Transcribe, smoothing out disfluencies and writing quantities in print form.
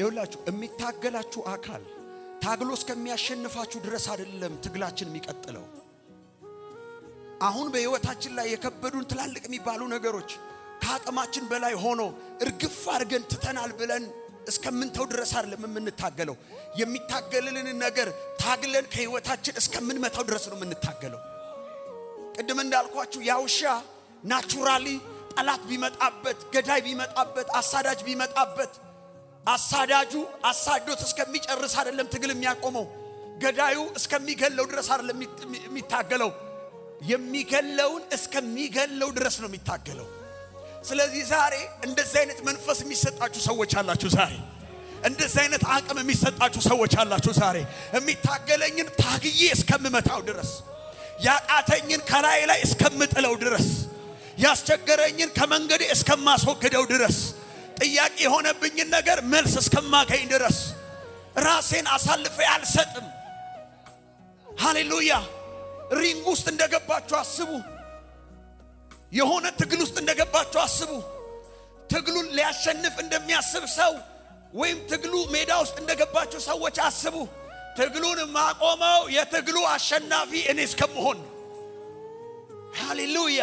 ይኸውላችሁ የሚታገላችሁ አካል ታግሎ እስከሚያሸንፋችሁ ድረስ አይደለም ትግላችን የሚቀጥለው። አሁን በህይወታችን ላይ የከበዱን ትላልቅ የሚባሉ ነገሮች ከአቅማችን በላይ ሆኖ እርግፍ አድርገን ትተናል ብለን እስከምንተው ድረስ አይደለም የምንታገለው። የሚታገልልን ነገር ታግለን ከህይወታችን እስከምንመታው ድረስ ነው የምንታገለው። ቅድም እንዳልኳችሁ ያውሻ ናቹራሊ ጠላት ቢመጣበት፣ ገዳይ ቢመጣበት፣ አሳዳጅ ቢመጣበት አሳዳጁ አሳዶት እስከሚጨርስ አይደለም ትግል የሚያቆመው። ገዳዩ እስከሚገለው ድረስ አይደለም የሚታገለው። የሚገለውን እስከሚገለው ድረስ ነው የሚታገለው። ስለዚህ ዛሬ እንደዚህ አይነት መንፈስ የሚሰጣችሁ ሰዎች አላችሁ። ዛሬ እንደዚህ አይነት አቅም የሚሰጣችሁ ሰዎች አላችሁ። ዛሬ የሚታገለኝን ታግዬ እስከምመታው ድረስ፣ ያቃተኝን ከላይ ላይ እስከምጥለው ድረስ፣ ያስቸገረኝን ከመንገዴ እስከማስወግደው ድረስ፣ ጥያቄ የሆነብኝን ነገር መልስ እስከማገኝ ድረስ ራሴን አሳልፌ አልሰጥም። ሃሌሉያ። ሪንግ ውስጥ እንደገባችሁ አስቡ። የሆነ ትግል ውስጥ እንደገባችሁ አስቡ። ትግሉን ሊያሸንፍ እንደሚያስብ ሰው ወይም ትግሉ ሜዳ ውስጥ እንደገባችሁ ሰዎች አስቡ። ትግሉን ማቆመው የትግሉ አሸናፊ እኔ እስከምሆን። ሃሌሉያ።